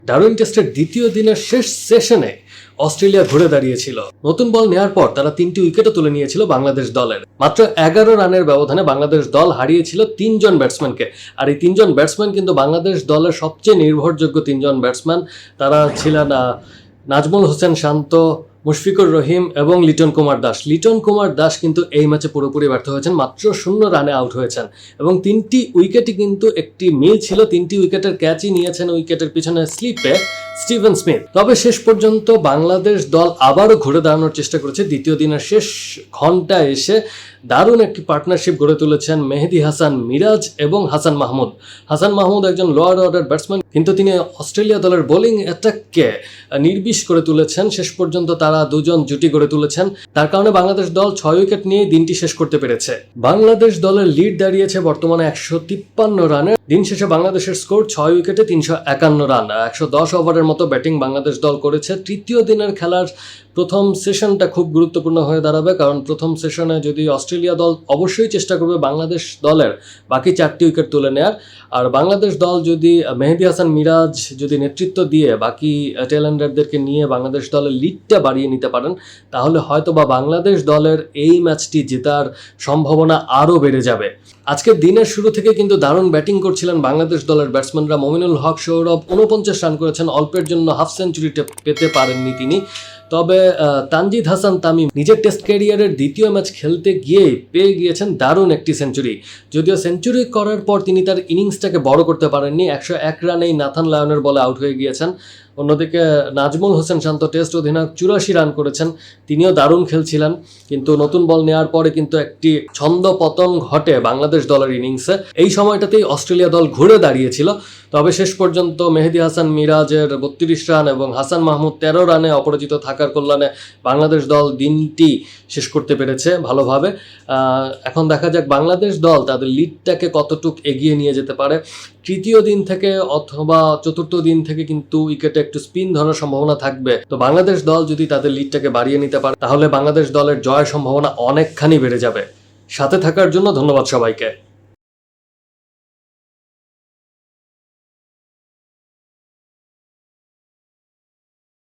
Darwin টেস্টের দ্বিতীয় দিনের শেষ সেশনে অস্ট্রেলিয়া ঘুরে দাঁড়িয়েছিল। নতুন বল নেওয়ার পর তারা 3টি উইকেটও তুলে নিয়েছিল বাংলাদেশ দলের। মাত্র 11 রানের ব্যবধানে বাংলাদেশ দল হারিয়েছিল 3 জন ব্যাটসম্যানকে। আর এই 3 জন ব্যাটসম্যান কিন্তু বাংলাদেশ দলের সবচেয়ে নির্ভরযোগ্য 3 জন ব্যাটসম্যান। তারা ছিলেন নাজমুল হোসেন শান্ত, মুশফিকুর রহিম এবং লিটন কুমার দাস। লিটন কুমার দাস কিন্তু এই ম্যাচে পুরোপুরি ব্যর্থ হয়েছেন, মাত্র 0 রানে আউট হয়েছেন এবং 3টি উইকেটই কিন্তু একটি মিল ছিল। 3টি উইকেটের ক্যাচই নিয়েছেন উইকেটের পিছনে স্লিপে স্টিভেন স্মিথ। তবে শেষ পর্যন্ত বাংলাদেশ দল আবারও ঘুরে দাঁড়ানোর চেষ্টা করেছে। দ্বিতীয় দিনের শেষ ঘন্টায় এসে দারুণ একটি পার্টনারশিপ গড়ে তুলেছেন মেহেদী হাসান মিরাজ এবং হাসান মাহমুদ। হাসান মাহমুদ একজন লোয়ার অর্ডার ব্যাটসম্যান, কিন্তু তিনি অস্ট্রেলিয়া দলের বোলিং অ্যাটাককে নির্বিষ করে তুলেছেন। শেষ পর্যন্ত তারা দুজন জুটি গড়ে তুলেছেন। তার কারণে বাংলাদেশ দল 6 উইকেট নিয়ে দিনটি শেষ করতে পেরেছে। বাংলাদেশ দলের লিড দাঁড়িয়েছে বর্তমানে 153 রানে। দিন শেষে বাংলাদেশের স্কোর 6 উইকেটে 351 রান। 110 ওভারের মতো ব্যাটিং বাংলাদেশ দল করেছে। তৃতীয় দিনের খেলার প্রথম সেশনটা খুব গুরুত্বপূর্ণ হয়ে দাঁড়াবে, কারণ প্রথম সেশনে যদি অস্ট্রেলিয়া দল অবশ্যই চেষ্টা করবে বাংলাদেশ দলের বাকি 4টি উইকেট তুলে নেয়ার, আর বাংলাদেশ দল যদি মেহেদী হাসান মিরাজ যদি নেতৃত্ব দিয়ে বাকি টেলেন্ডারদেরকে নিয়ে বাংলাদেশ দলের লিডটা বাড়িয়ে নিতে পারেন, তাহলে হয়তো বা বাংলাদেশ দলের এই ম্যাচটি জেতার সম্ভাবনা আরও বেড়ে যাবে। আজকের দিনের শুরু থেকে কিন্তু দারুণ ব্যাটিং করছিলেন বাংলাদেশ দলের ব্যাটসম্যানরা। মমিনুল হক সৌরভ 49 রান করেছেন, অল্পের জন্য হাফ সেঞ্চুরিটা পেতে পারেননি তিনি। তবে তানজিদ হাসান তামিম নিজের টেস্ট ক্যারিয়ারের দ্বিতীয় ম্যাচ খেলতে গিয়েই পেয়ে গিয়েছেন দারুণ একটি সেঞ্চুরি। যদিও সেঞ্চুরি করার পর তিনি তার ইনিংসটাকে বড় করতে পারেননি। 101 রানেই নাথান লায়নের বলে আউট হয়ে গিয়েছেন। অন্যদিকে নাজমুল হোসেন শান্ত টেস্ট অধিনায়ক 84 রান করেছেন, তিনিও দারুণ খেলছিলেন। কিন্তু নতুন বল নেওয়ার পরে কিন্তু একটি ছন্দ পতন ঘটে বাংলাদেশ দলের ইনিংসে। এই সময়টাতেই অস্ট্রেলিয়া দল ঘুরে দাঁড়িয়েছিল। তবে শেষ পর্যন্ত মেহেদী হাসান মিরাজের 32 রান এবং হাসান মাহমুদ 13 রানে অপরাজিত থাকার কল্যাণে বাংলাদেশ দল দিনটি শেষ করতে পেরেছে ভালোভাবে। এখন দেখা যাক বাংলাদেশ দল তাদের লিডটাকে কতটুক এগিয়ে নিয়ে যেতে পারে। তৃতীয় দিন থেকে অথবা চতুর্থ দিন থেকে কিন্তু উইকেটে একটু স্পিন ধরার সম্ভাবনা থাকবে। তো বাংলাদেশ দল যদি তাদের লিডটাকে বাড়িয়ে নিতে পারে, তাহলে বাংলাদেশ দলের জয়ের সম্ভাবনা অনেকখানি বেড়ে যাবে। সাথে থাকার জন্য ধন্যবাদ সবাইকে।